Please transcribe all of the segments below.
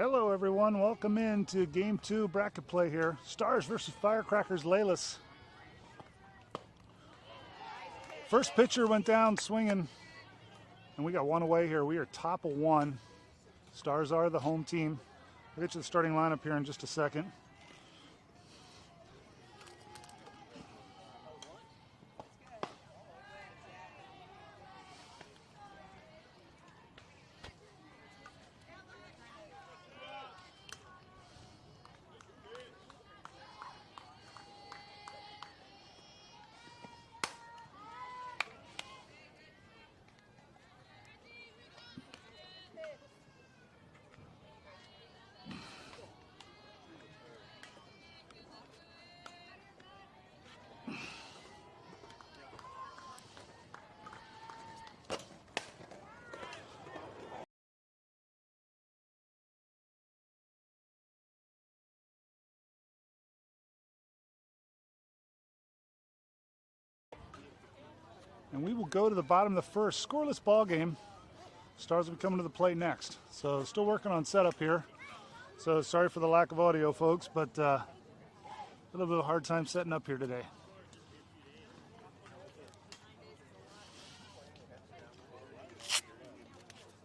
Hello everyone, welcome in to Game 2 bracket play here. Stars versus Firecrackers Leles. First pitcher went down swinging, and we got one away here. We are top of one. Stars are the home team. I'll get you the starting lineup here in just a second. And we will go to the bottom of the first. Scoreless ball game. Stars will be coming to the plate next. So still working on setup here. So sorry for the lack of audio, folks, but a little bit of a hard time setting up here today.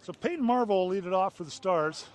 So Peyton Marvel will lead it off for the Stars.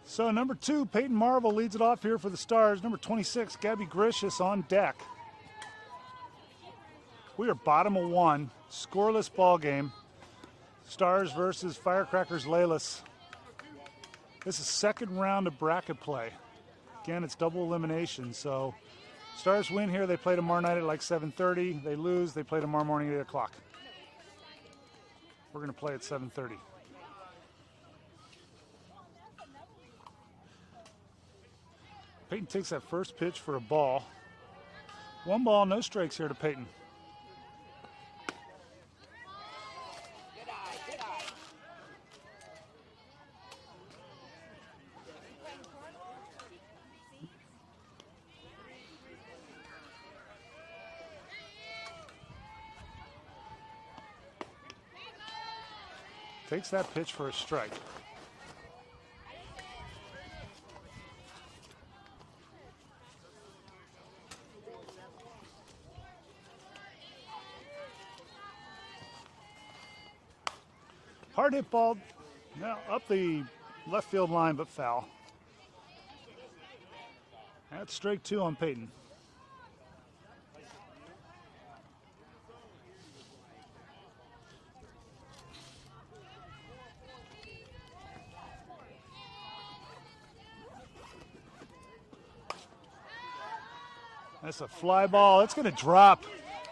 So number 2, Peyton Marvel leads it off here for the Stars. Number 26, Gabby Gricius on deck. We are bottom of one, scoreless ball game. Stars versus Firecrackers Leles. This is second round of bracket play. Again, it's double elimination. So Stars win here. They play tomorrow night at like 7:30. They lose. They play tomorrow morning at 8 o'clock. We're going to play at 7:30. Peyton takes that first pitch for a ball. 1 ball, no strikes here to Peyton. Takes that pitch for a strike. Hard hit ball, now up the left field line, but foul. That's strike 2 on Peyton. That's a fly ball. It's going to drop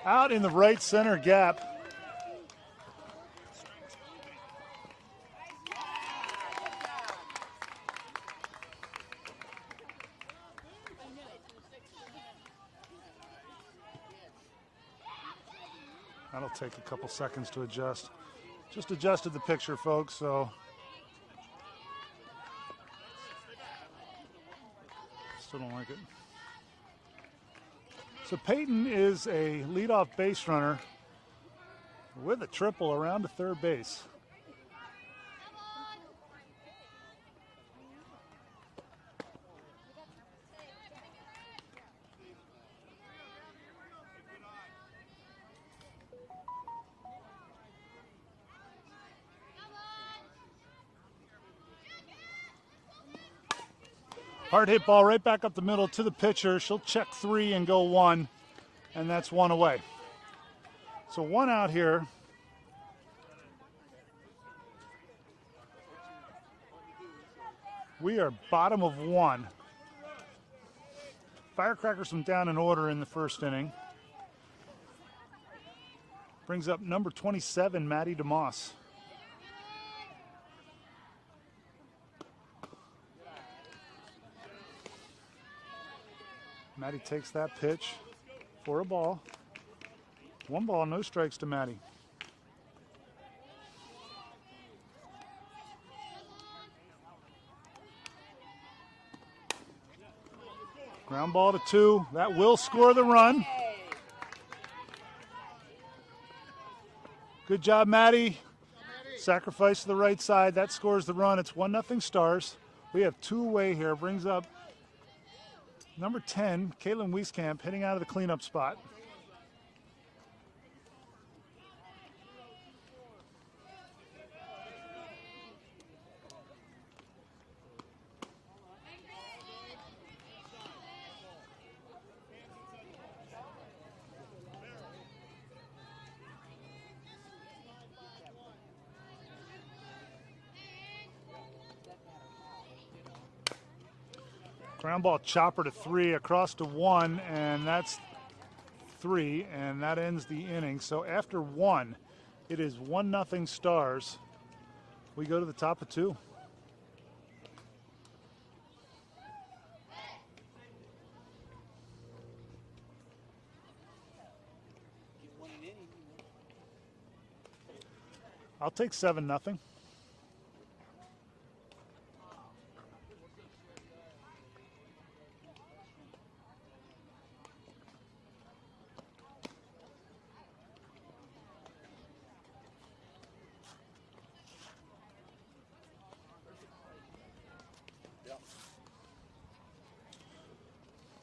out in the right center gap. That'll take a couple seconds to adjust. Just adjusted the picture, folks, so still don't like it. So Peyton is a leadoff base runner with a triple around to third base. Hard hit ball right back up the middle to the pitcher. She'll check 3 and go 1, and that's 1 away. So 1 out here. We are bottom of 1. Firecrackers went down in order in the first inning. Brings up number 27, Maddie DeMoss. Maddie takes that pitch for a ball. 1 ball, no strikes to Maddie. Ground ball to 2. That will score the run. Good job, Maddie. Sacrifice to the right side. That scores the run. It's 1-0 Stars. We have 2 away here. Brings up number 10, Caitlin Wieskamp, hitting out of the cleanup spot. Ground ball chopper to 3, across to 1, and that's 3, and that ends the inning. So after 1, it is 1-0 Stars. We go to the top of 2. I'll take 7-0.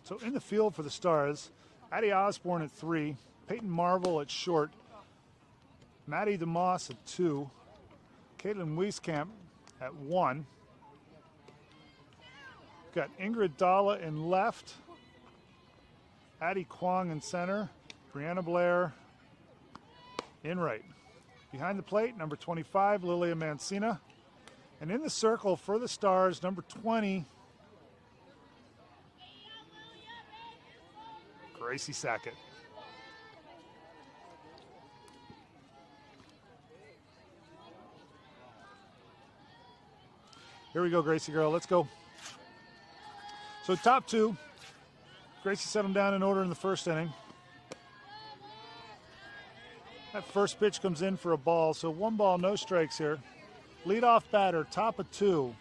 So in the field for the Stars, Addie Osborne at 3, Peyton Marvel at short, Maddie DeMoss at 2, Caitlin Wieskamp at 1. Got Ingrid Dalla in left, Addie Kwong in center, Brianna Blair in right. Behind the plate, number 25, Lilia Mancina. And in the circle for the Stars, number 20, Gracie Sackett. Here we go, Gracie girl. Let's go. So top 2. Gracie set them down in order in the first inning. That first pitch comes in for a ball, so 1 ball, no strikes here. Leadoff batter, top of 2.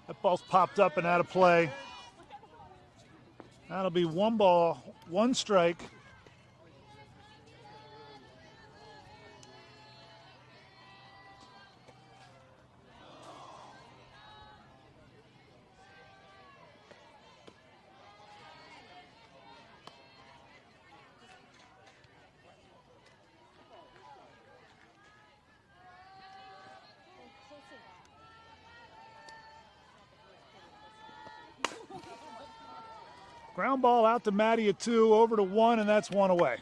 That ball's popped up and out of play. That'll be 1 ball, 1 strike. Ground ball out to Maddie at 2, over to 1, and that's 1 away.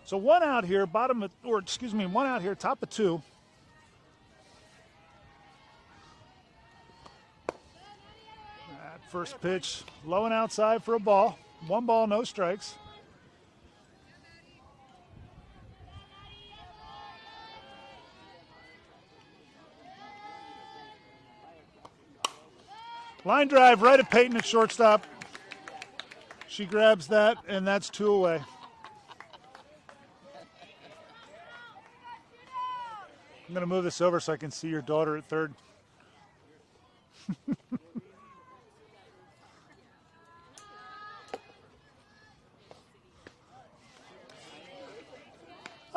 So 1 out here, bottom of, or excuse me, 1 out here, top of 2. That first pitch, low and outside for a ball. 1 ball, no strikes. Line drive right at Peyton at shortstop. She grabs that, and that's 2 away. I'm going to move this over so I can see your daughter at third.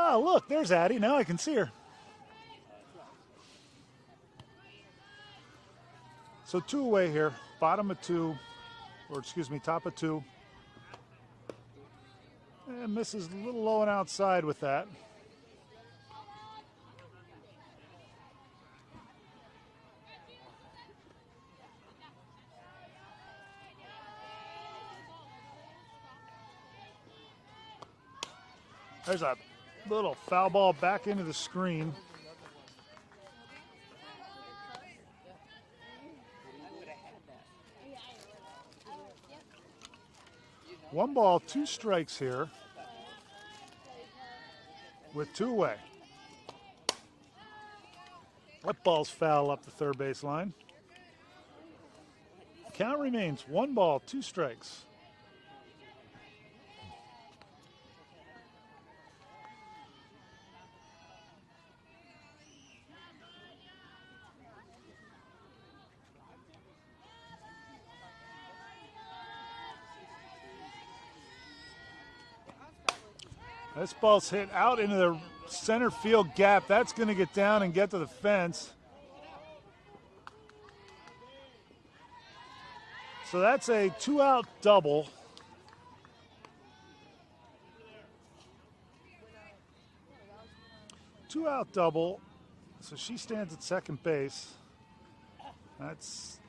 Oh, look, there's Addie. Now I can see her. So 2 away here, bottom of 2, or excuse me, top of 2. And misses a little low and outside with that. There's a little foul ball back into the screen. One ball, two strikes here with two away. That ball's foul up the third base line. Count remains 1 ball, 2 strikes. This ball's hit out into the center field gap. That's going to get down and get to the fence. So that's a 2-out double. Two-out double. So she stands at second base. That's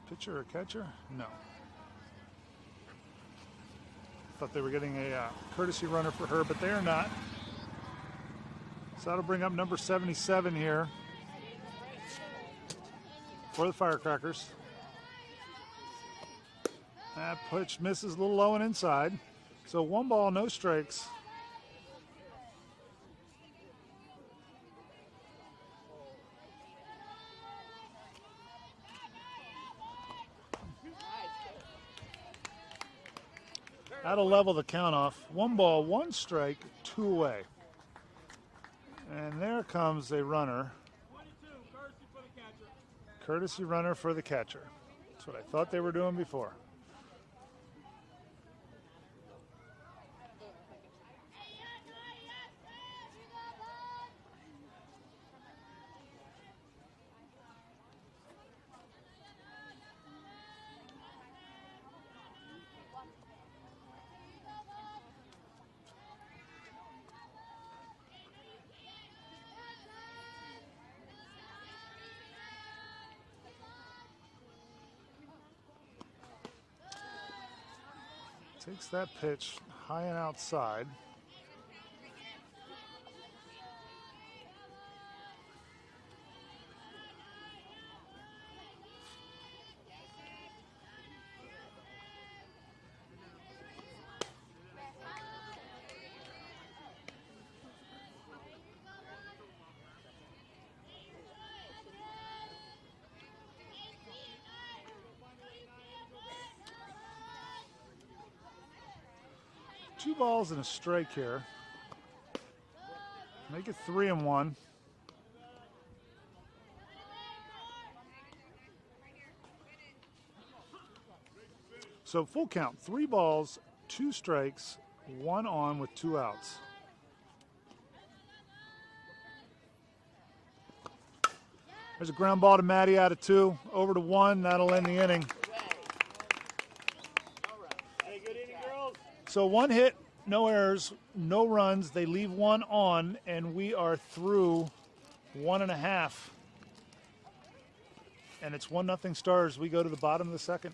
pitcher or catcher? No. Thought they were getting a courtesy runner for her, but they are not. So that'll bring up number 77 here for the Firecrackers. That pitch misses a little low and inside. So 1 ball, no strikes. That'll level the count off. 1 ball, 1 strike, 2 away. And there comes a runner. Courtesy runner for the catcher. That's what I thought they were doing before. Takes that pitch high and outside. Two balls and a strike here. Make it 3-1. So full count, 3 balls, 2 strikes, 1 on with 2 outs. There's a ground ball to Maddie out of 2, over to 1, that'll end the inning. So 1 hit, no errors, no runs. They leave 1 on, and we are through 1.5. And it's 1-0 Stars. We go to the bottom of the second.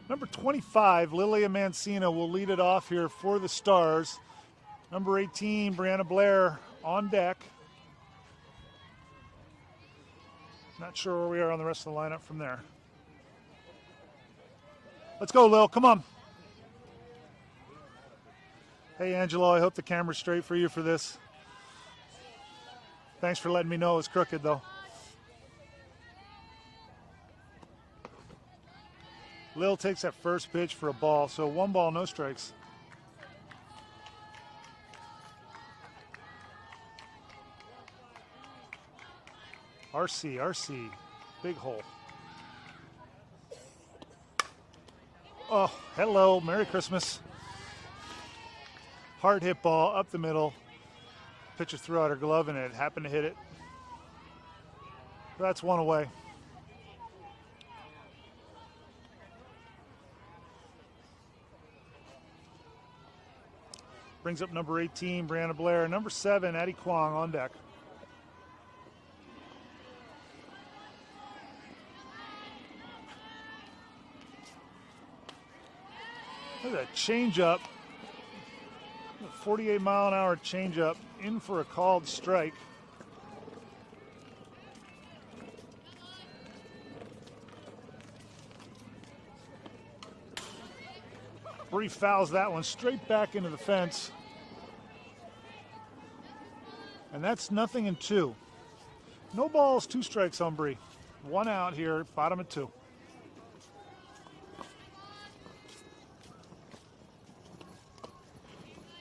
Number 25, Lilia Mancina, will lead it off here for the Stars. Number 18, Brianna Blair, on deck. Not sure where we are on the rest of the lineup from there. Let's go, Lil. Come on. Hey, Angelo, I hope the camera's straight for you for this. Thanks for letting me know it was crooked, though. Lil takes that first pitch for a ball, so 1 ball, no strikes. RC, big hole. Oh, hello, Merry Christmas. Hard hit ball up the middle. Pitcher threw out her glove and it happened to hit it. That's 1 away. Brings up number 18, Brianna Blair. Number 7, Addie Kwong on deck. Look at that changeup. 48-mile-an-hour changeup in for a called strike. Bree fouls that one straight back into the fence. And that's 0-2. No balls, 2 strikes on Bree. 1 out here, bottom of 2.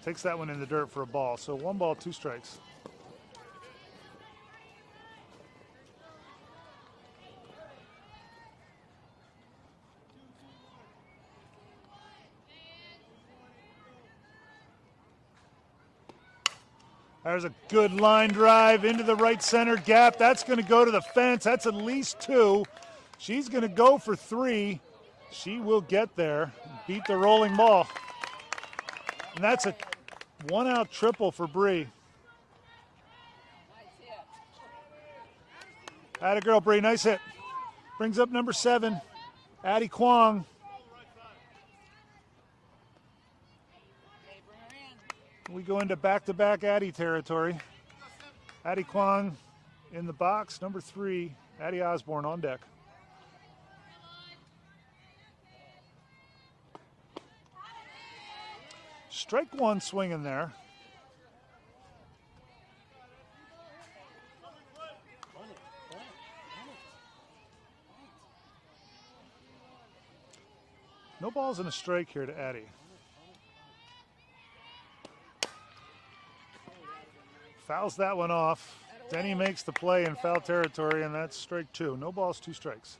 Takes that one in the dirt for a ball. So 1 ball, 2 strikes. There's a good line drive into the right center gap. That's going to go to the fence. That's at least 2. She's going to go for 3. She will get there, beat the rolling ball. And that's a 1-out triple for Bree. Atta girl, Bree, nice hit. Brings up number 7, Addie Kwong. We go into back-to-back Addie territory. Addie Kwong in the box. Number 3, Addie Osborne on deck. Strike 1 swinging there. No balls and a strike here to Addie. Fouls that one off. Denny makes the play in foul territory, and that's strike 2. No balls, 2 strikes.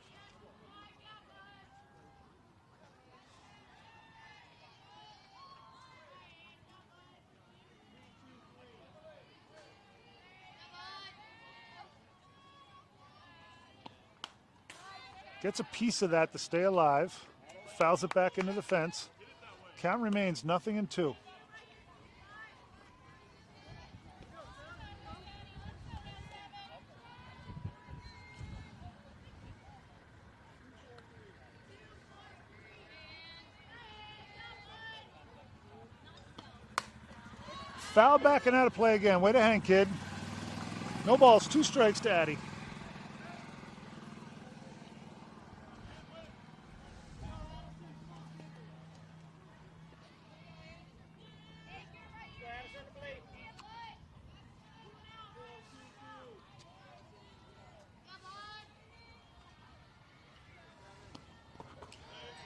Gets a piece of that to stay alive. Fouls it back into the fence. Count remains 0-2. Foul backing out of play again. Way to hang, kid. No balls, 2 strikes to Addie.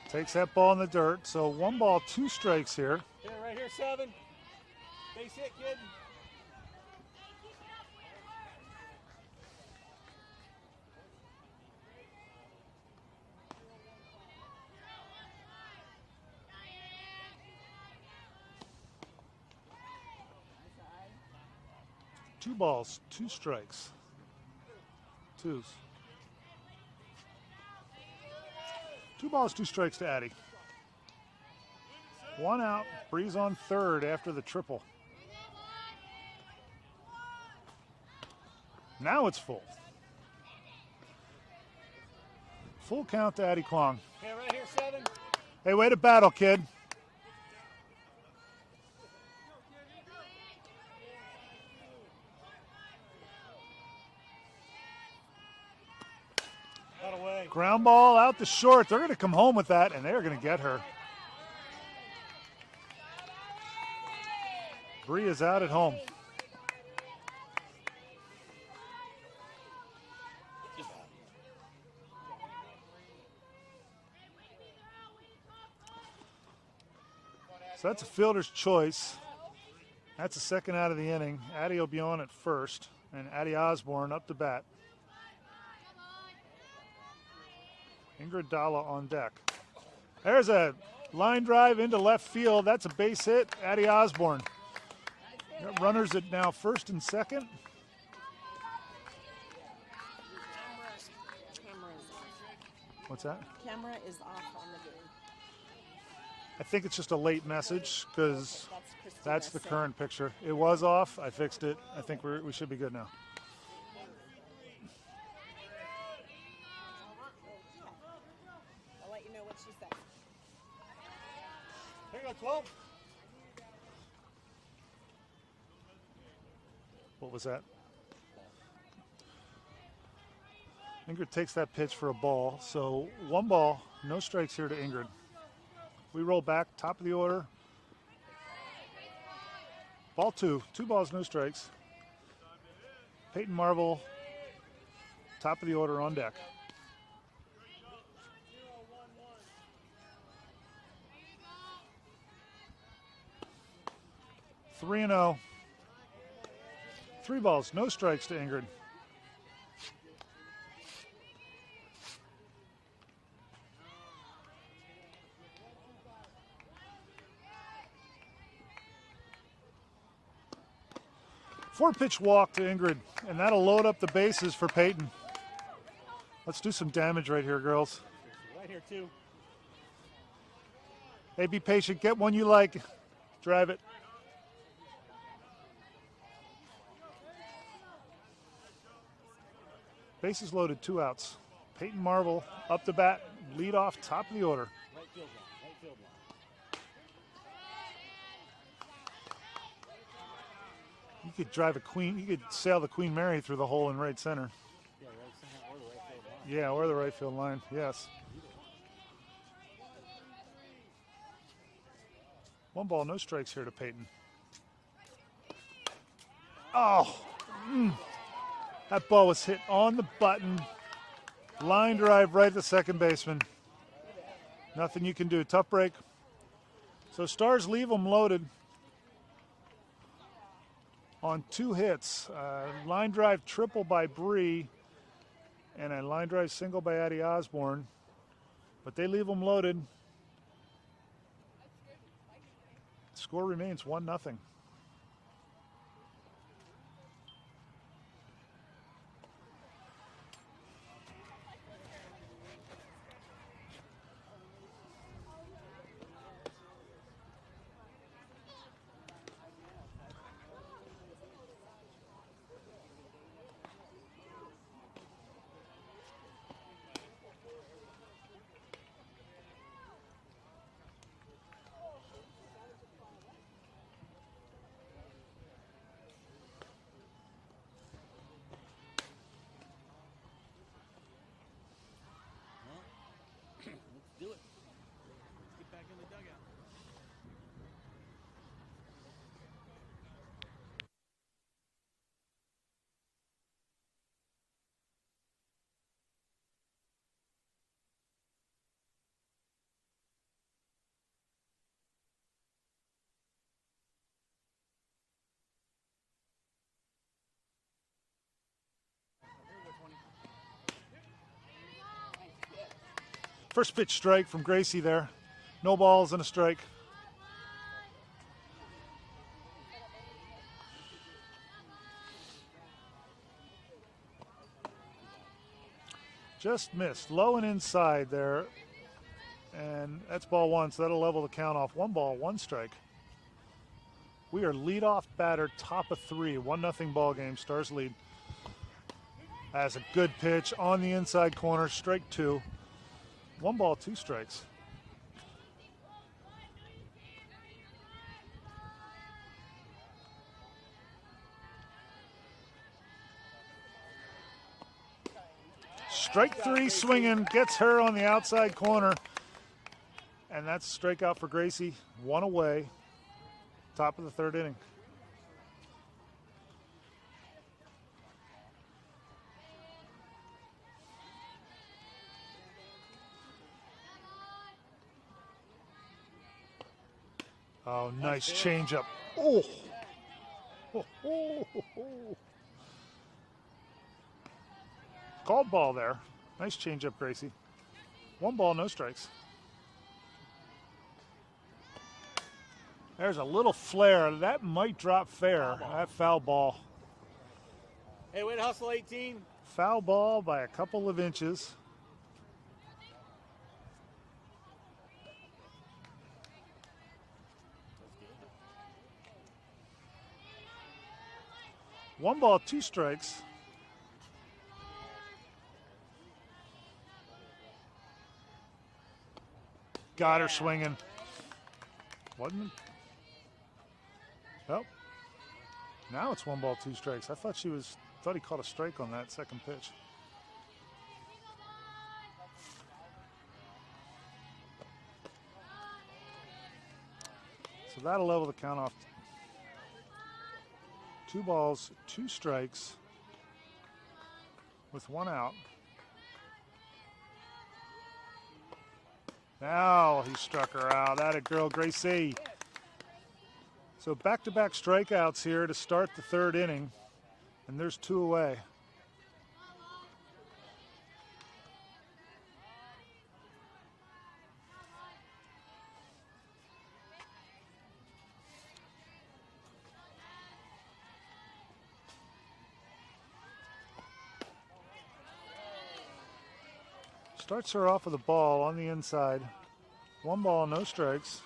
Takes that ball in the dirt. So 1 ball, 2 strikes here. Here, right here, 7. Base hit, kid. Two balls, 2 strikes. 2s. 2 balls, 2 strikes to Addie. 1 out. Breeze on 3rd after the triple. Now it's full. Full count to Addie Kwong. Here, right here, 7. Hey, way to battle, kid. Out away. Ground ball out to short. They're going to come home with that, and they're going to get her. Bree is out at home. So that's a fielder's choice. That's the second out of the inning. Addie will be on at first, and Addie Osborne up to bat. Ingrid Dalla on deck. There's a line drive into left field. That's a base hit. Addie Osborne. Got runners at now first and second. What's that? Camera is off on the game. I think it's just a late message because that's the Christina's current picture. It was off. I fixed it. I think we should be good now. I'll let you know what she said. Here you go, 12. What was that? Ingrid takes that pitch for a ball. So 1 ball, no strikes here to Ingrid. We roll back, top of the order. Ball 2, 2 balls, no strikes. Peyton Marvel, top of the order on deck. Three and 0. 3 balls, no strikes to Ingrid. Four-pitch walk to Ingrid, and that'll load up the bases for Peyton. Let's do some damage right here, girls. Right here, 2. Hey, be patient. Get one you like. Drive it. Bases loaded, 2 outs. Peyton Marvel up the bat, lead off, top of the order. Right field line. Right field line. You could drive a Queen, you could sail the Queen Mary through the hole in right center. Yeah, right center or the right field line. Yeah, or the right field line, yes. 1 ball, no strikes here to Peyton. Oh, that ball was hit on the button. Line drive right to second baseman. Nothing you can do. Tough break. So Stars leave them loaded on 2 hits. Line drive triple by Bree and a line drive single by Addie Osborne. But they leave them loaded. Score remains 1-0. Let's do it. Let's get back in the dugout. First pitch strike from Gracie there. No balls and a strike. Just missed. Low and inside there. And that's ball 1, so that'll level the count off. 1 ball, 1 strike. We are leadoff batter, top of 3. 1-0 ball game. Stars lead. That's a good pitch on the inside corner. Strike 2. 1 ball, 2 strikes. Strike 3 swinging, gets her on the outside corner. And that's a strikeout for Gracie. 1 away. Top of the 3rd inning. Oh, nice changeup. Oh. Oh, oh, oh, oh. Called ball there. Nice changeup, Gracie. 1 ball, no strikes. There's a little flare. That might drop fair. That foul ball. Hey, way to hustle, 18. Foul ball by a couple of inches. One ball, 2 strikes. Got her swinging. Wasn't it? Oh. Now it's 1 ball, 2 strikes. I thought he caught a strike on that second pitch. So that'll level the count off. 2 balls, 2 strikes with 1 out. Now he struck her out. That a girl, Gracie. So back-to-back strikeouts here to start the 3rd inning, and there's 2 away. Starts her off with a ball on the inside. 1 ball, no strikes.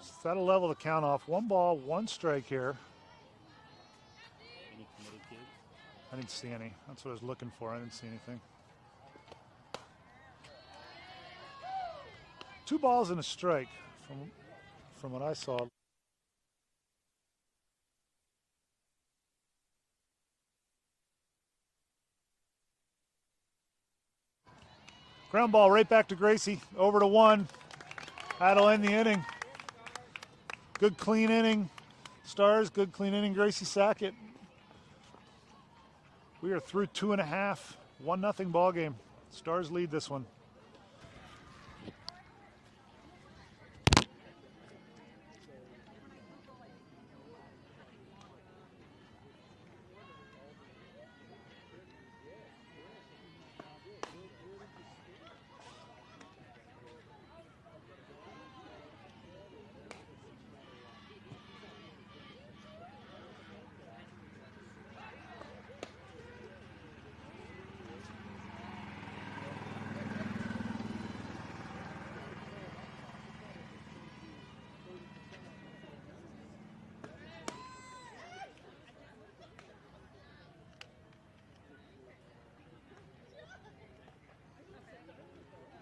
So that'll level the count off. 1 ball, 1 strike here. Any committed kids? I didn't see any. That's what I was looking for. I didn't see anything. 2 balls and a strike from what I saw. Ground ball right back to Gracie. Over to 1. That'll end the inning. Good clean inning. Stars, good clean inning. Gracie Sackett. We are through 2.5. 1-0 ball game. Stars lead this one.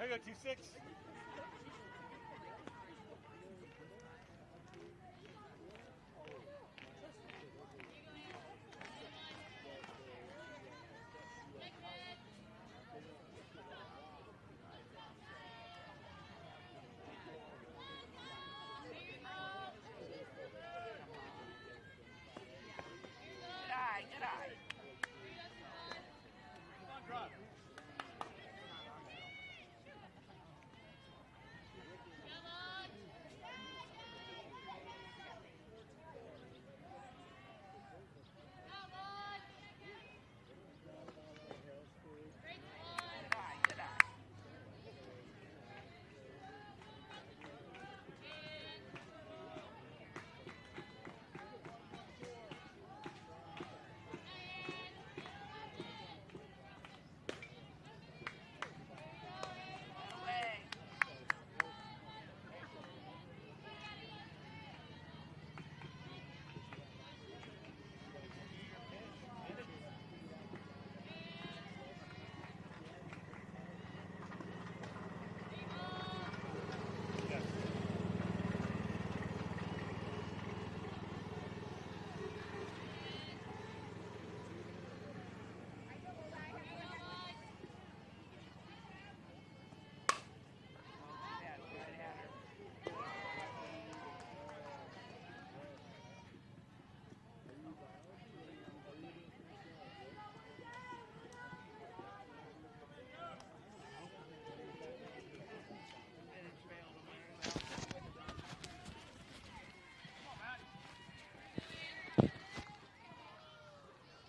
I got 2-6.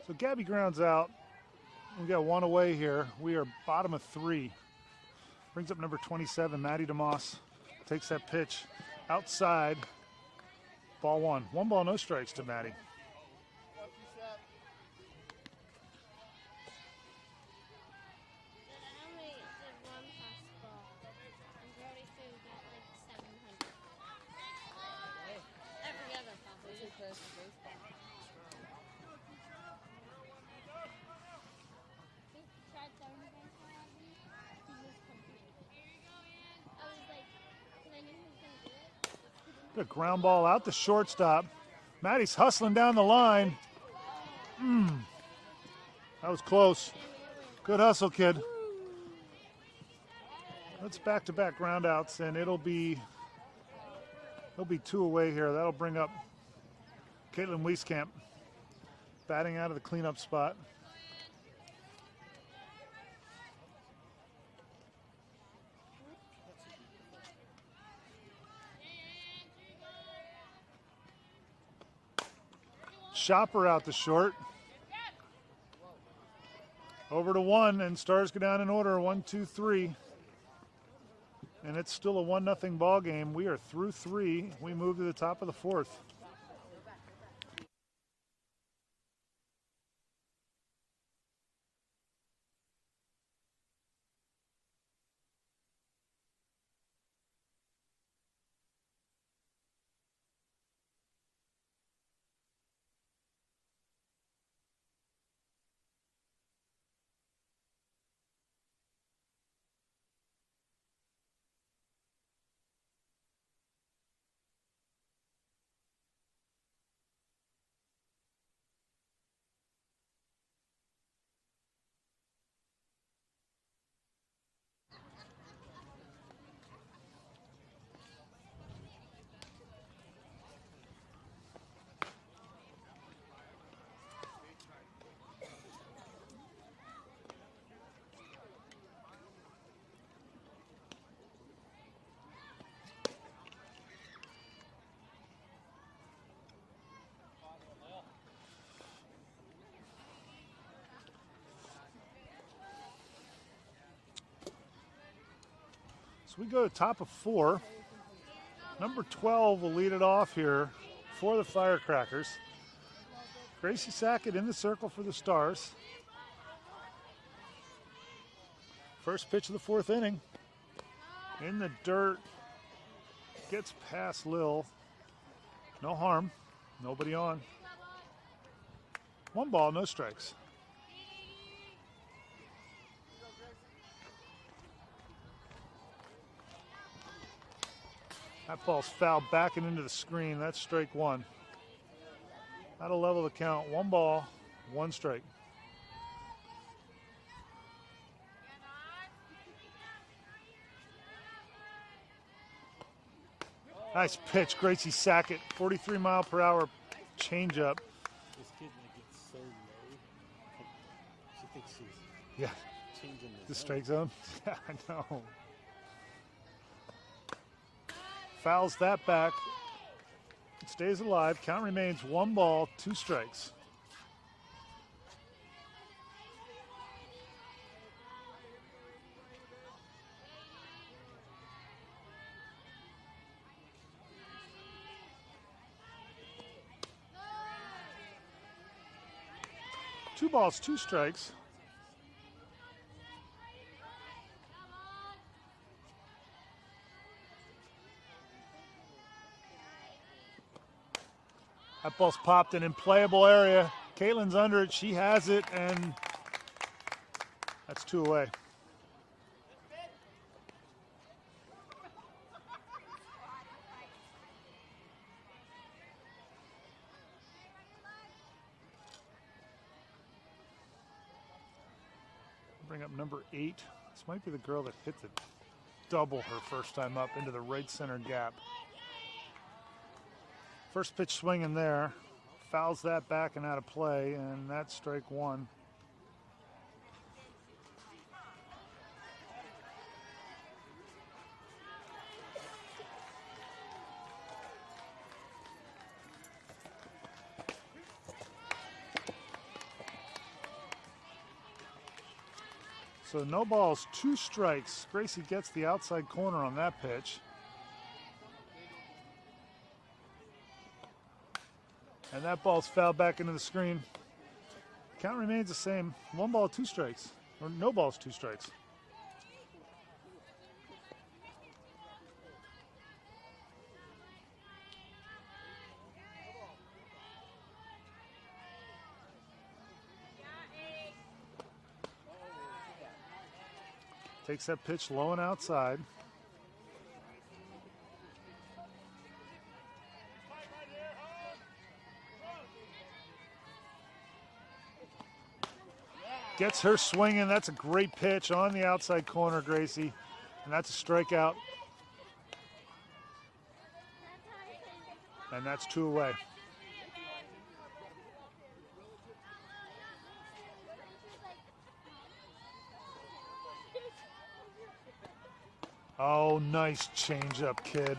So Gabby grounds out. We got one away here. We are bottom of 3. Brings up number 27, Maddie DeMoss. Takes that pitch outside. Ball 1. 1 ball, no strikes to Maddie. Good ground ball out the shortstop. Maddie's hustling down the line. That was close. Good hustle, kid. Let's back-to-back ground outs, and it'll be 2 away here. That'll bring up Caitlin Wieskamp batting out of the cleanup spot. Shopper out the short. Over to 1, and Stars go down in order. 1, 2, 3. And it's still a 1-0 ball game. We are through 3. We move to the top of the 4th. So we go to top of 4. Number 12 will lead it off here for the Firecrackers. Gracie Sackett in the circle for the Stars. First pitch of the 4th inning. In the dirt. Gets past Lil. No harm. Nobody on. 1 ball, no strikes. That ball's fouled back and into the screen. That's strike 1. That'll level the count. 1 ball, 1 strike. Nice pitch, Gracie Sackett. 43-mile-per-hour changeup. This kid like gets so low. She thinks she's changing the strike zone. Yeah, I know. Fouls that back. It stays alive. Count remains 1 ball, 2 strikes. Two balls, 2 strikes. That ball's popped in an playable area. Caitlin's under it. She has it, and that's 2 away. Bring up number 8. This might be the girl that hit the double her first time up into the right center gap. First pitch swinging there. Fouls that back and out of play, and that's strike 1. So no balls, 2 strikes. Gracie gets the outside corner on that pitch. And that ball's fouled back into the screen. Count remains the same. 1 ball, 2 strikes. Or no balls, 2 strikes. Takes that pitch low and outside. Gets her swinging. That's a great pitch on the outside corner, Gracie. And that's a strikeout. And that's 2 away. Oh, nice changeup, kid.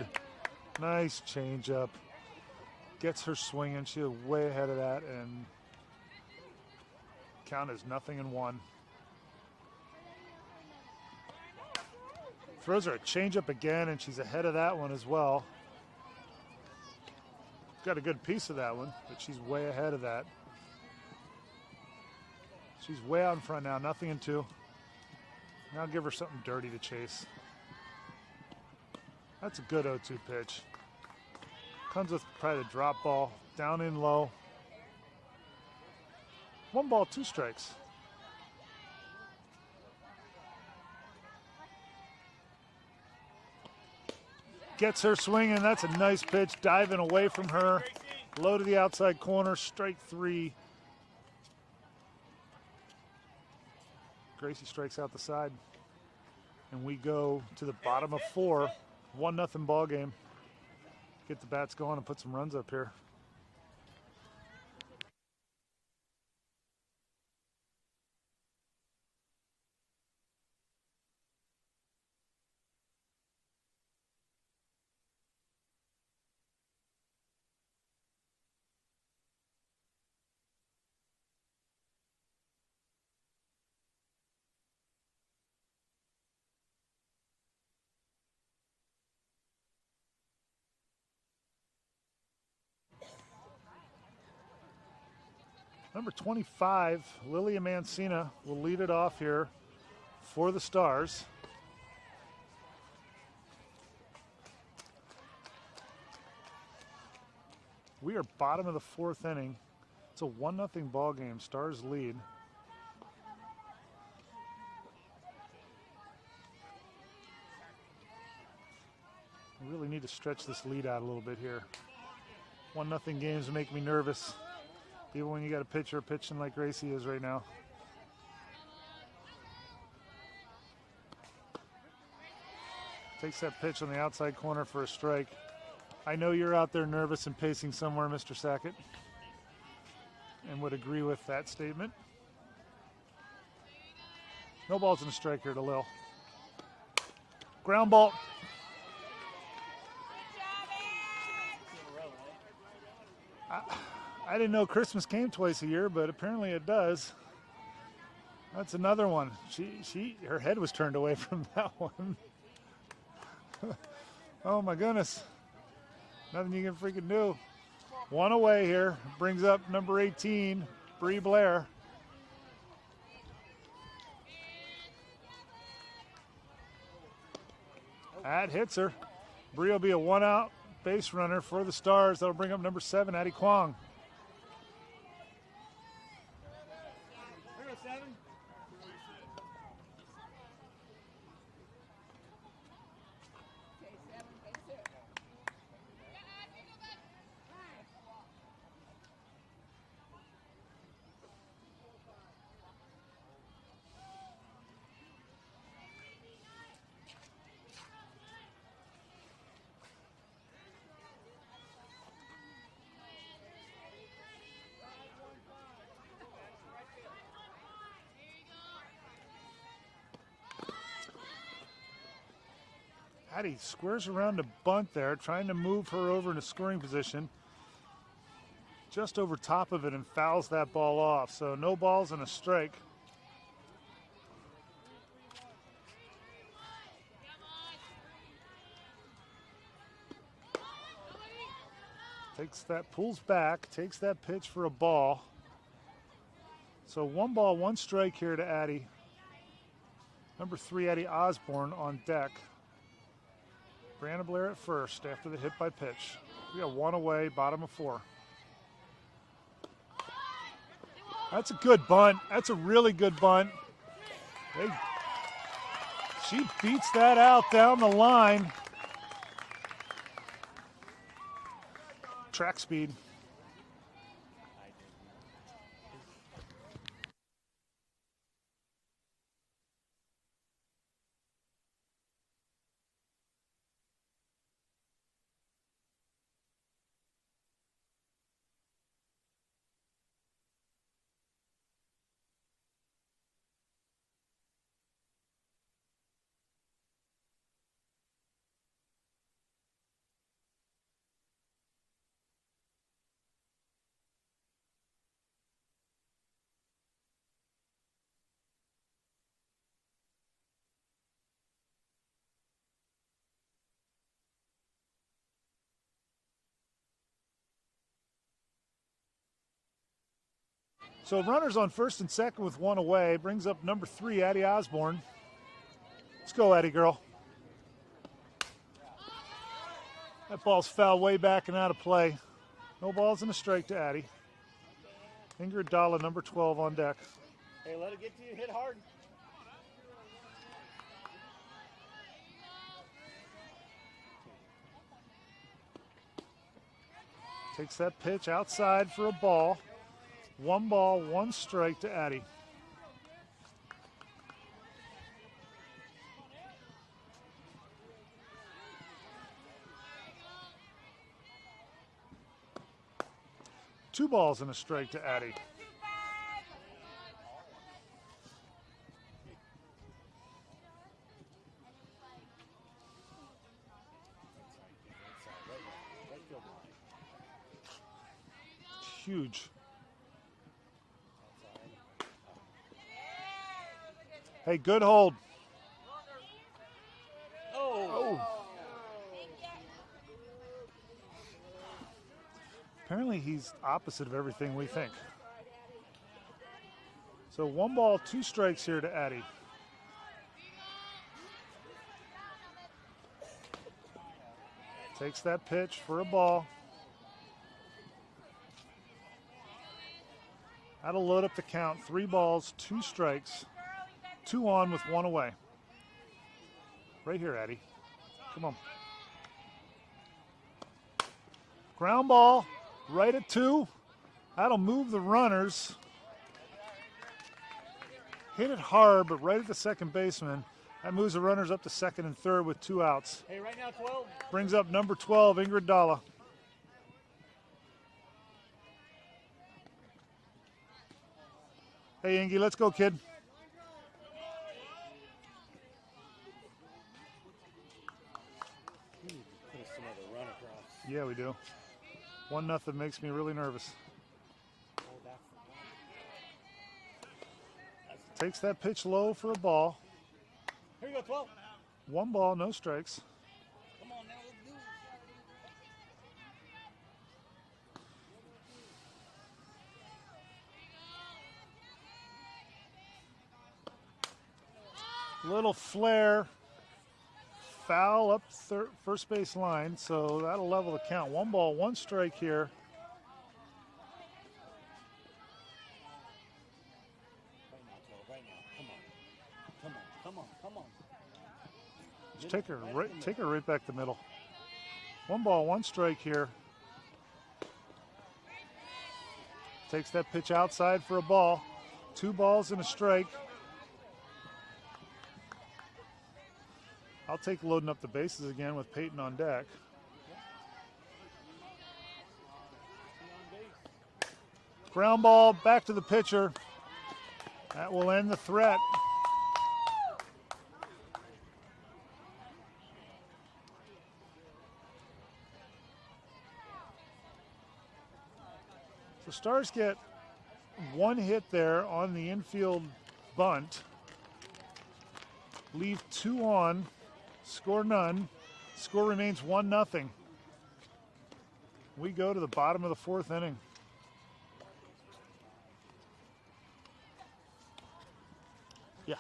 Nice changeup. Gets her swinging. She was way ahead of that, and count is 0-1. Throws her a changeup again, and she's ahead of that one as well. Got a good piece of that one, but she's way ahead of that. She's way out in front now, 0-2. Now give her something dirty to chase. That's a good 0-2 pitch. Comes with probably the drop ball, down in low. 1 ball, 2 strikes. Gets her swinging. That's a nice pitch. Diving away from her. Low to the outside corner. Strike 3. Gracie strikes out the side. And we go to the bottom of 4. 1-0 ball game. Get the bats going and put some runs up here. Number 25, Lilia Mancina, will lead it off here for the Stars. We are bottom of the 4th inning. It's a 1-0 ball game. Stars lead. We really need to stretch this lead out a little bit here. 1-0 games make me nervous. Even when you got a pitcher pitching like Gracie is right now. Takes that pitch on the outside corner for a strike. I know you're out there nervous and pacing somewhere, Mr. Sackett, and would agree with that statement. No balls and a strike here to Lil. Ground ball. I didn't know Christmas came twice a year, but apparently it does. That's another one. Her head was turned away from that one. Oh my goodness. Nothing you can freaking do. 1 away here. Brings up number 18, Bree Blair. That hits her. Bree will be a 1-out base runner for the Stars. That'll bring up number 7, Addie Kwong. Addie squares around a bunt there, trying to move her over into scoring position. Just over top of it and fouls that ball off. So no balls and a strike. Takes that, pulls back, takes that pitch for a ball. So 1 ball, 1 strike here to Addie. Number 3, Addie Osborne on deck. Brandon Blair at first after the hit by pitch. We got 1 away, bottom of 4. That's a good bunt. That's a really good bunt. She beats that out down the line. Track speed. So runners on first and second with 1 away. Brings up number 3, Addie Osborne. Let's go, Addie girl. That ball's fouled way back and out of play. No balls and a strike to Addie. Ingrid Dalla, number 12, on deck. Hey, let it get to you. Hit hard. Takes that pitch outside for a ball. 1 ball, 1 strike to Addie. Two balls and a strike to Addie. Huge. Hey, good hold. Oh. Apparently he's opposite of everything we think. So 1 ball, 2 strikes here to Addie. Takes that pitch for a ball. That'll load up the count. 3 balls, 2 strikes. 2 on with 1 away. Right here, Addie. Come on. Ground ball, right at 2. That'll move the runners. Hit it hard, but right at the second baseman. That moves the runners up to second and third with 2 outs. Hey, right now, 12. Brings up number 12, Ingrid Dalla. Hey, Ingy, let's go, kid. Put us another run across. Yeah, we do. 1-0 makes me really nervous. Takes that pitch low for a ball. Here you go, 12. 1 ball, no strikes. Come on now, let's do it. Little flare. Foul up first base line, so that'll level the count. 1 ball, 1 strike here. Right now. Come on. Just take her right back the middle. 1 ball, 1 strike here. Takes that pitch outside for a ball. 2 balls and a strike. I'll take loading up the bases again with Peyton on deck. Ground ball back to the pitcher. That will end the threat. So Stars get 1 hit there on the infield bunt. Leave 2 on. Score none. Score remains 1-0. We go to the bottom of the fourth inning. Yeah.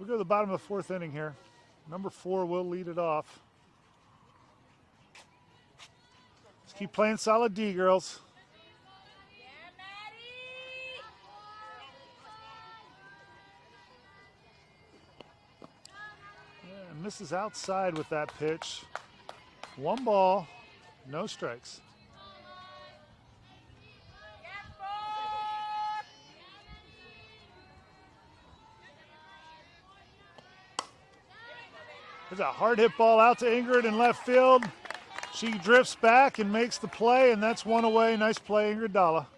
We go to the bottom of the fourth inning here. Number 4 will lead it off. Just keep playing solid D, girls. Yeah, misses outside with that pitch. 1 ball, no strikes. There's a hard hit ball out to Ingrid in left field. She drifts back and makes the play, and that's 1 away. Nice play, Ingrid Dalla.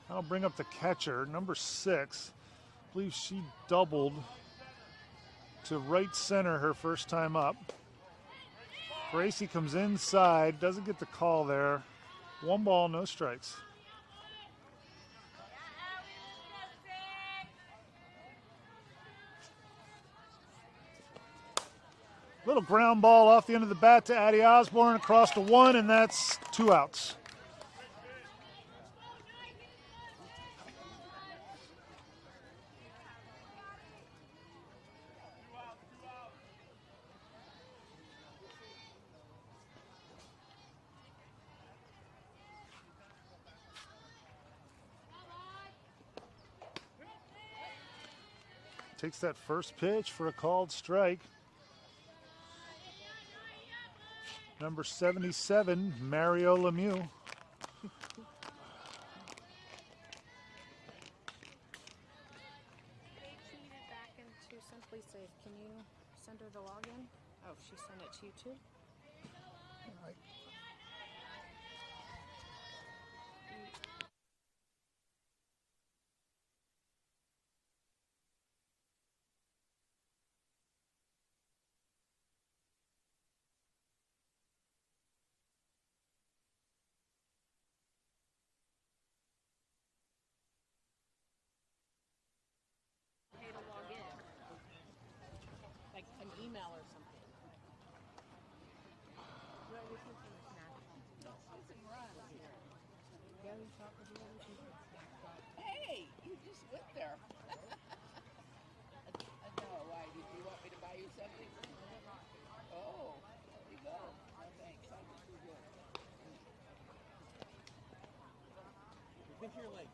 I'll bring up the catcher, number 6. I believe she doubled to right center her first time up. Gracie comes inside, doesn't get the call there. 1 ball, no strikes. Little ground ball off the end of the bat to Addie Osborne across to 1, and that's 2 outs. Takes that first pitch for a called strike. Number 77, Mario Lemieux. They cheated back into Simply Safe. Can you send her the login? Oh, she sent it to you too? To log in. Like an email or something. Hey, you just went there. No, why? Did you want me to buy you something? Oh, there you go. Oh, thanks. I think you're good. We've been here like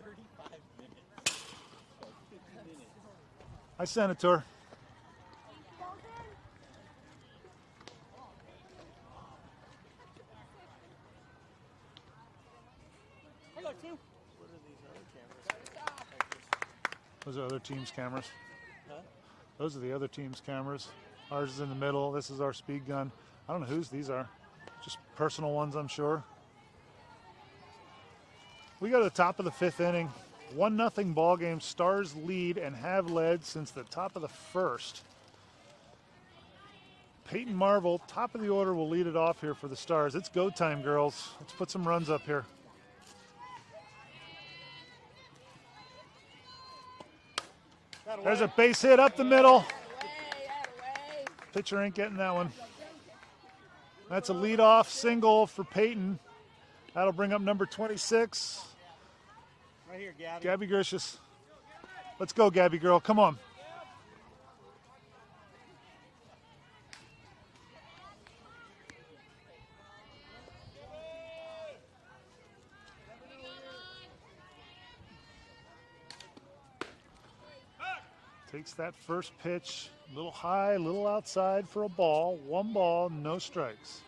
35 minutes. So 50 minutes. I sent it to her. Hello, too. What are these other cameras? Those are other teams' cameras. Huh? Those are the other team's cameras. Ours is in the middle. This is our speed gun. I don't know whose these are. Just personal ones, I'm sure. We go to the top of the 5th inning. 1-0 ball game. Stars lead and have led since the top of the 1st. Peyton Marvel, top of the order, will lead it off here for the Stars. It's go time, girls. Let's put some runs up here. There's a base hit up the middle. Pitcher ain't getting that one. That's a leadoff single for Peyton. That'll bring up number 26. Right here, Gabby. Gabby Gricius. Let's go, Gabby girl. Come on. Takes that first pitch, a little high, a little outside for a ball. 1 ball, no strikes.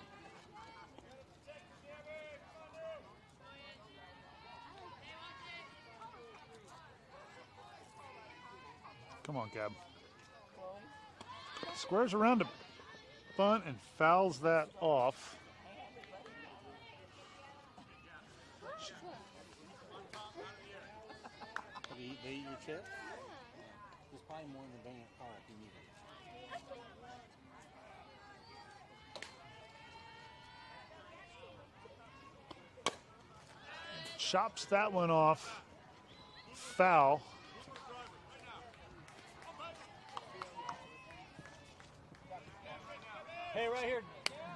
Come on, Gab. Squares around to bunt and fouls that off. They eat your chips? There's probably more in the van car if you need it. Chops that one off. Foul. Hey, right here.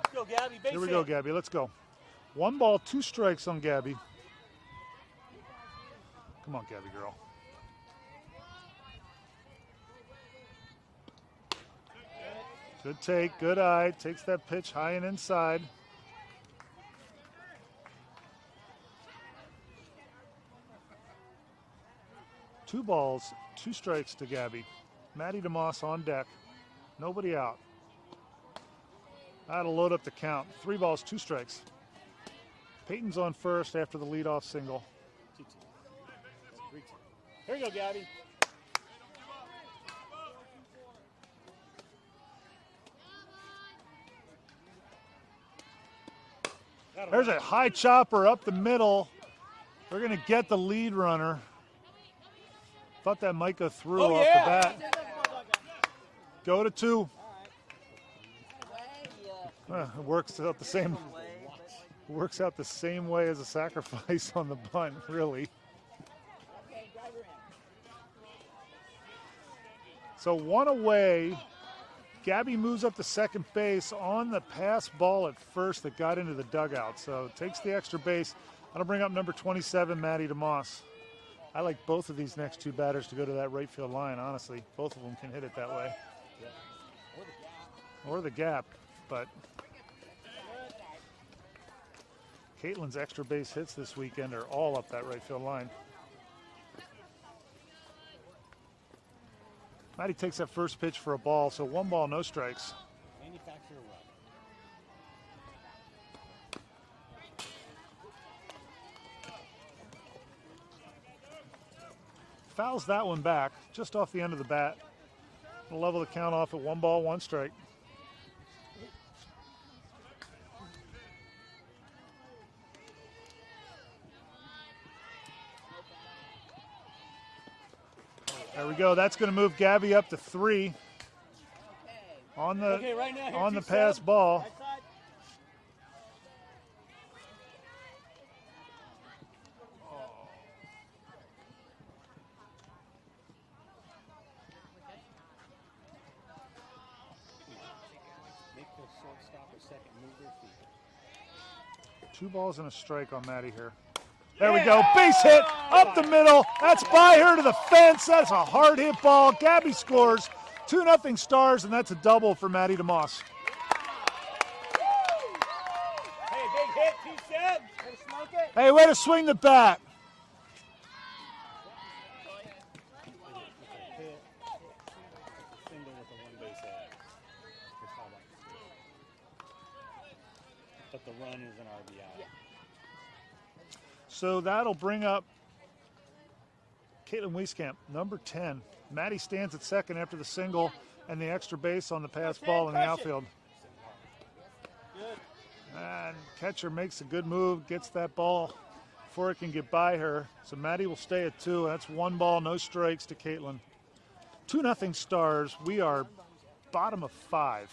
Let's go, Gabby. Base Here we go, Gabby. Let's go. 1 ball, 2 strikes on Gabby. Come on, Gabby girl. Good take, good eye. Takes that pitch high and inside. Two balls, 2 strikes to Gabby. Maddie DeMoss on deck. Nobody out. That'll load up the count. 3 balls, 2 strikes. Peyton's on first after the leadoff single. 2-2. 3-2. Here we go, Gabby. There's a high chopper up the middle. They're going to get the lead runner. Thought that might go through off the bat. Go to 2. It works out the same. Works out the same way as a sacrifice on the bunt, really. So 1 away. Gabby moves up to second base on the pass ball at first that got into the dugout. So takes the extra base. That'll bring up number 27, Maddie DeMoss. I like both of these next 2 batters to go to that right field line, honestly. Both of them can hit it that way. Or the gap, but Caitlin's extra base hits this weekend are all up that right field line. Maddie takes that first pitch for a ball, so 1 ball, no strikes. Manufacturer run. Fouls that one back, just off the end of the bat. We'll level the count off at 1 ball, 1 strike. There we go. That's going to move Gabby up to 3 on the right now, on the pass ball. Right side. Make the shortstop or second move their feet. 2 balls and a strike on Maddie here. There we go. Base hit up the middle. That's by her to the fence. That's a hard hit ball. Gabby scores. 2-0 Stars, and that's a double for Maddie DeMoss. Hey, big hit, P7. Gonna smoke it. Hey, way to swing the bat. Single with a 1 base hit. But the run is an RBI. So that'll bring up Caitlin Wieskamp, number 10. Maddie stands at second after the single and the extra base on the pass ball in the outfield. And catcher makes a good move, gets that ball before it can get by her. So Maddie will stay at 2. That's 1 ball, no strikes to Caitlin. 2-0 Stars. We are bottom of 5.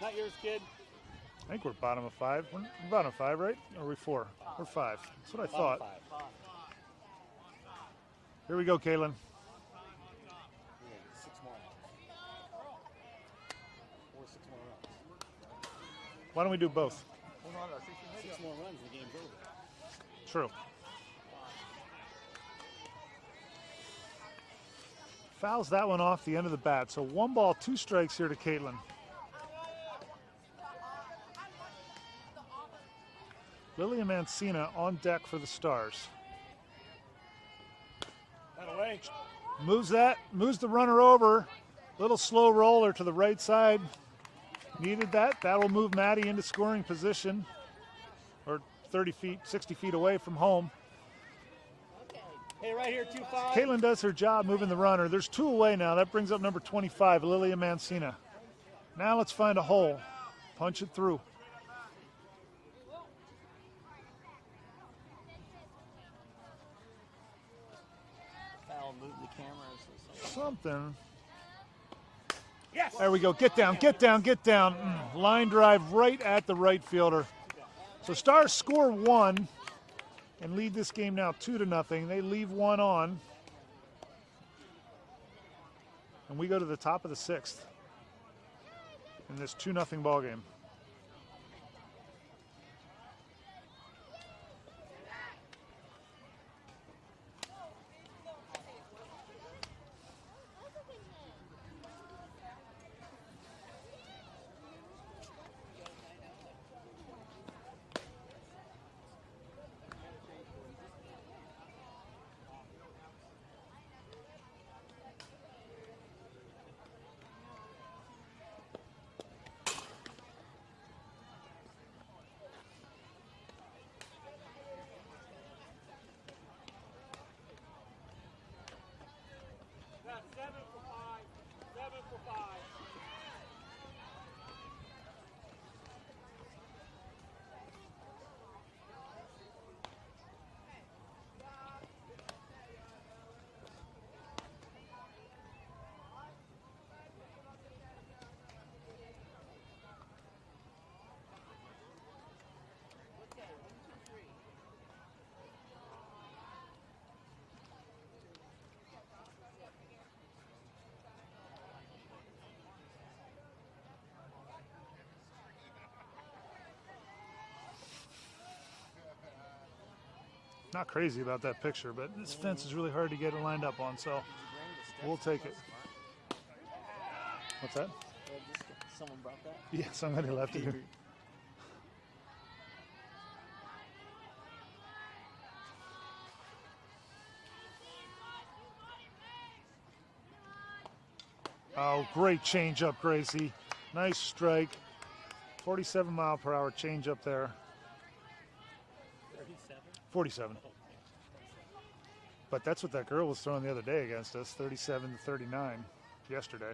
Not yours, kid. I think we're bottom of 5. We're bottom of 5, right? Or are we 4? We're 5. That's what I thought. 5. Here we go, Caitlin. 6 more runs. 4 6 more runs. Why don't we do both? 6 more runs, the game's over. True. Fouls that one off the end of the bat. So 1 ball, 2 strikes here to Caitlin. Lilia Mancina on deck for the Stars. That away. Moves the runner over. Little slow roller to the right side. Needed that. That will move Maddie into scoring position, or 30 feet, 60 feet away from home. Hey, right here, 2-5. Caitlin does her job moving the runner. There's 2 away now. That brings up number 25, Lilia Mancina. Now let's find a hole. Punch it through. Foul, move the cameras. Something. Yes. There we go. Get down, get down, get down. Line drive right at the right fielder. So Stars score 1 and lead this game now 2-0. They leave 1 on. And we go to the top of the 6th in this 2-0 ball game. Not crazy about that picture, but this fence is really hard to get it lined up on, so we'll take it. What's that? Someone brought that? Yeah, somebody left it here. Oh, great change up, Gracie. Nice strike. 47-mile-per-hour change up there. 47. But that's what that girl was throwing the other day against us, 37-39 yesterday.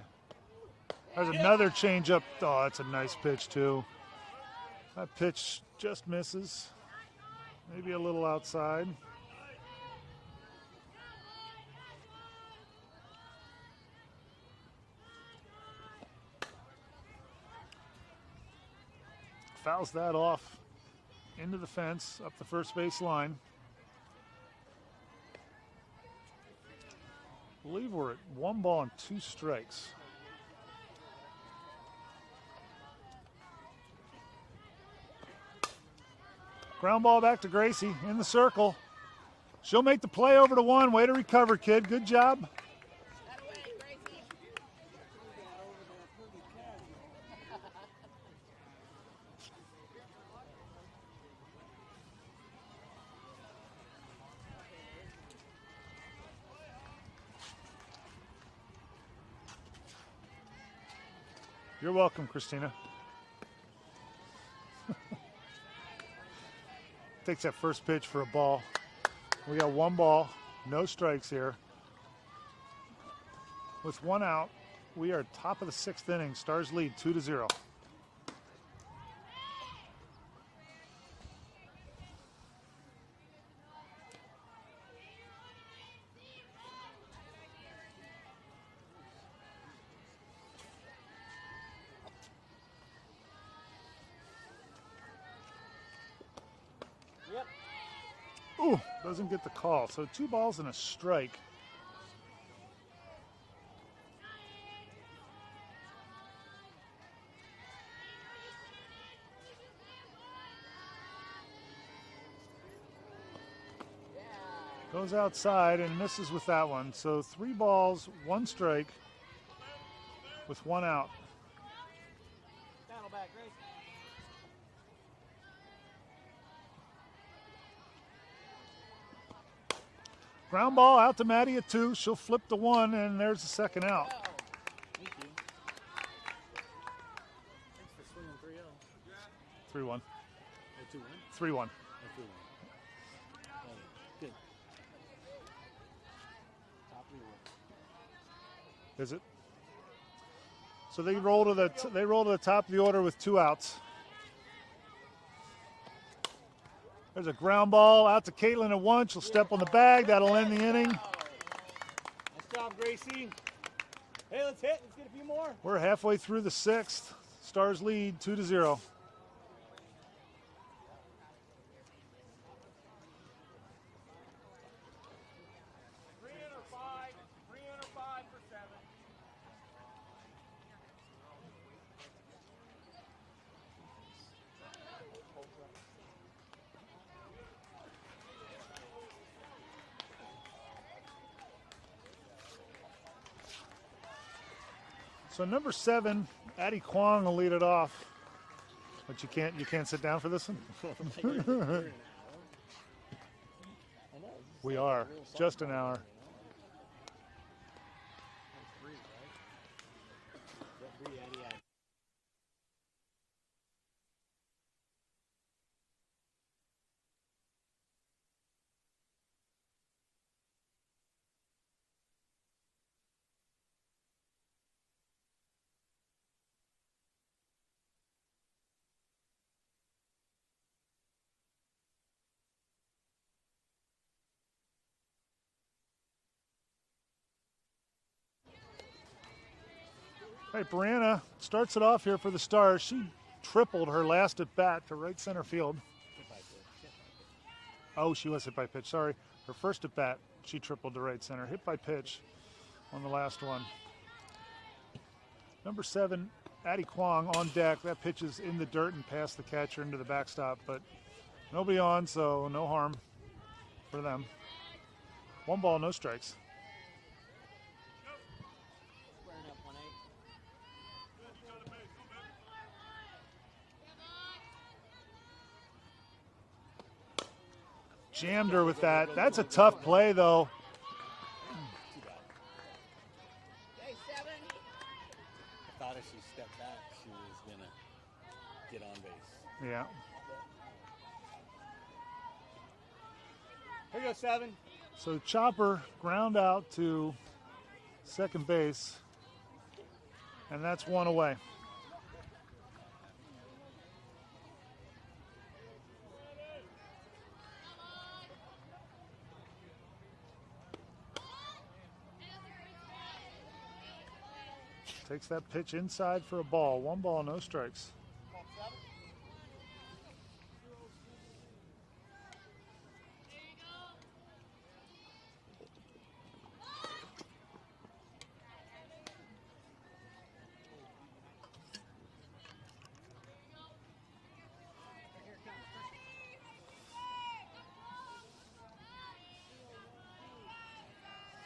There's another change up. Oh, that's a nice pitch too. That pitch just misses. Maybe a little outside. Fouls that off into the fence, up the first base line. I believe we're at 1 ball and 2 strikes. Ground ball back to Gracie in the circle. She'll make the play over to 1. Way to recover, kid. Good job. You're welcome, Christina. Takes that first pitch for a ball. We got 1 ball, no strikes here. With 1 out, we are top of the 6th inning. Stars lead 2-0. Ooh, doesn't get the call. So 2 balls and a strike. Goes outside and misses with that one. So 3 balls, 1 strike with 1 out. Ground ball out to Maddie at 2. She'll flip to 1, and there's the second out. Thank you. 3-1. Oh, 2-1? 3-1. Oh, 3-1. Oh, good. Top of the order. Is it? So they roll to the top of the order with 2 outs. There's a ground ball out to Caitlin at 1. She'll step on the bag. That'll end the inning. Nice job, Gracie. Hey, let's hit. Let's get a few more. We're halfway through the 6th. Stars lead 2-0. 305 for 7. So number 7, Addie Kwong will lead it off. But you can't sit down for this one? We are. Just an hour. All right, Brianna starts it off here for the Stars. She tripled her last at bat to right center field. Oh, she was hit by pitch. Sorry. Her first at bat, she tripled to right center. Hit by pitch on the last one. Number 7, Addie Kwong on deck. That pitch is in the dirt and past the catcher into the backstop, but nobody on, so no harm for them. 1 ball, no strikes. Jammed her with that. That's a tough play, though. Okay, 7. I thought if she stepped back, she was going to get on base. Yeah. Here you go, 7. So Chopper ground out to second base, and that's 1 away. Takes that pitch inside for a ball. 1 ball, no strikes.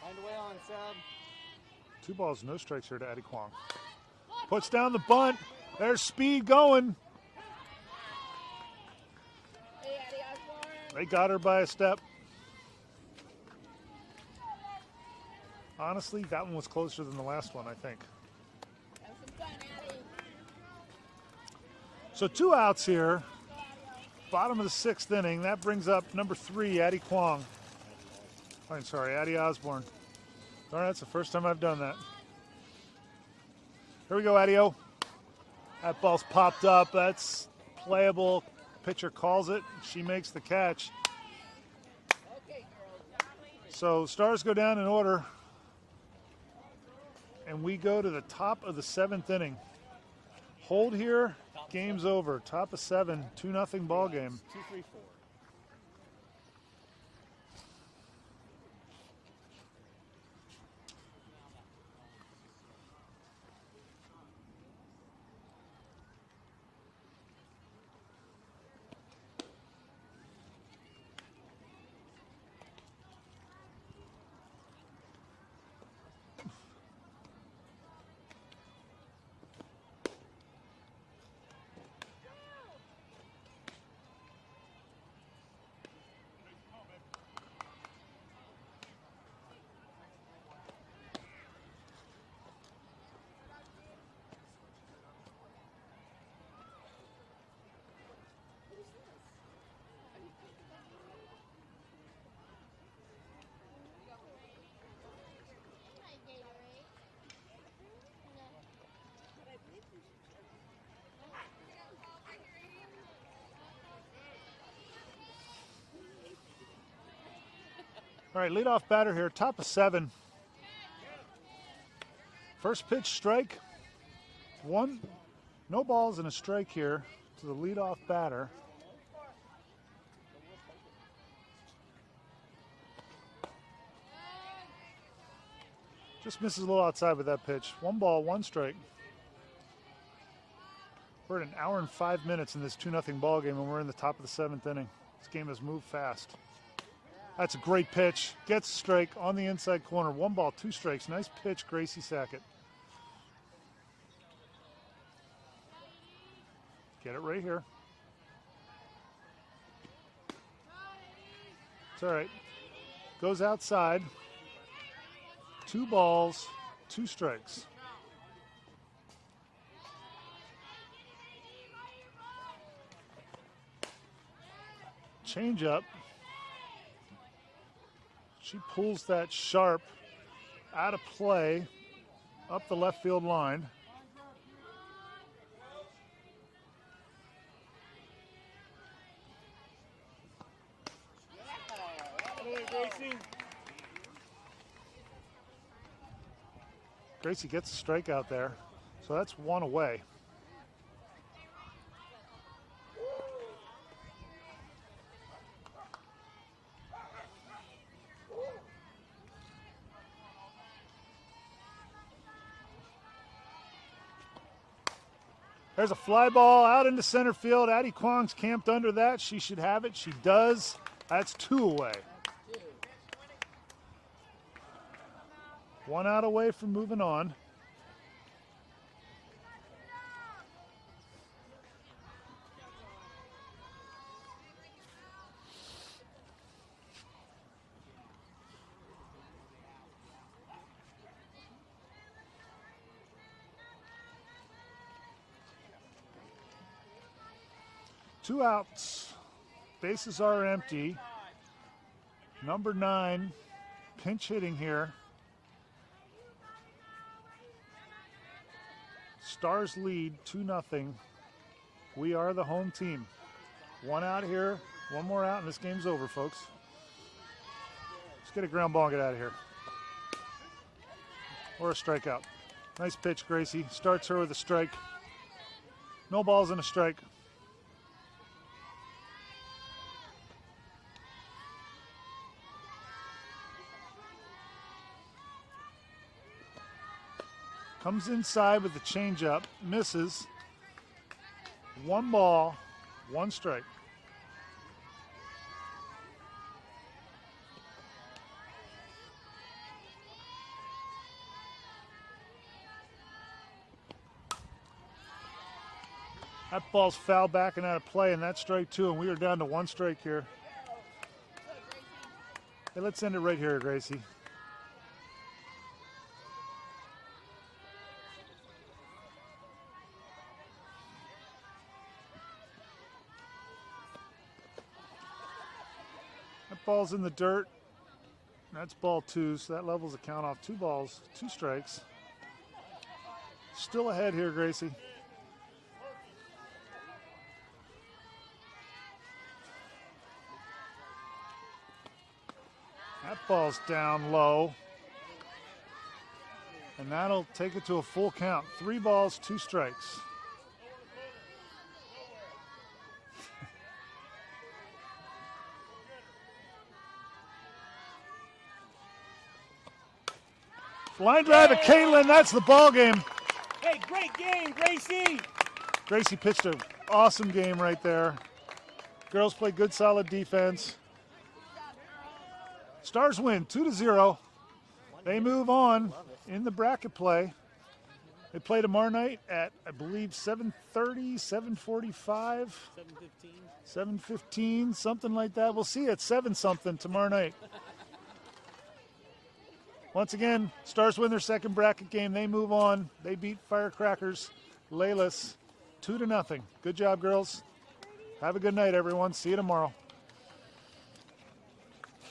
Find a way on, Seb. 2 balls, no strikes here to Addie Kwong. Puts down the bunt. There's speed going. Hey, Addie Osborne. They got her by a step. Honestly, that one was closer than the last one, I think. Have some fun, Addie. So 2 outs here. Bottom of the 6th inning. That brings up number 3, Addie Kwong. I'm sorry, Addie Osborne. All right, that's the first time I've done that. Here we go, Addie-O. That ball's popped up. That's playable. Pitcher calls it. She makes the catch. Okay, girls. So Stars go down in order. And we go to the top of the 7th inning. Hold here. Game's over. Top of 7. 2-0 ball game. 2-3-4. All right, leadoff batter here, top of 7. First pitch strike. 1, no balls and a strike here to the leadoff batter. Just misses a little outside with that pitch. 1 ball, 1 strike. We're at 1 hour and 5 minutes in this 2-0 ball game, and we're in the top of the 7th inning. This game has moved fast. That's a great pitch. Gets a strike on the inside corner. 1 ball, 2 strikes. Nice pitch, Gracie Sackett. Get it right here. It's all right. Goes outside. 2 balls, 2 strikes. Change up. She pulls that sharp out of play up the left field line. Gracie gets a strikeout there, so that's 1 away. There's a fly ball out into center field. Addie Kwong's camped under that. She should have it. She does. That's 2 away. 1 out away from moving on. Two outs. Bases are empty. Number 9, pinch hitting here. Stars lead 2-0. We are the home team. 1 out here, 1 more out, and this game's over, folks. Let's get a ground ball and get out of here. Or a strikeout. Nice pitch, Gracie. Starts her with a strike. No balls and a strike. Comes inside with the changeup, misses. 1 ball, 1 strike. That ball's foul back and out of play, and that's strike 2, and we are down to 1 strike here. Hey, let's end it right here, Gracie. Ball's in the dirt. That's ball 2, so that levels the count off. 2 balls, 2 strikes. Still ahead here, Gracie. That ball's down low. And that'll take it to a full count. 3 balls, 2 strikes. Line drive to Caitlin. That's the ball game. Hey, great game, Gracie. Gracie pitched an awesome game right there. Girls play good, solid defense. Stars win 2-0. They move on in the bracket play. They play tomorrow night at, I believe, 7:30, 7:45, 7:15, something like that. We'll see you at 7-something tomorrow night. Once again, Stars win their second bracket game. They move on. They beat Firecrackers Leles 2-0. Good job, girls. Have a good night, everyone. See you tomorrow.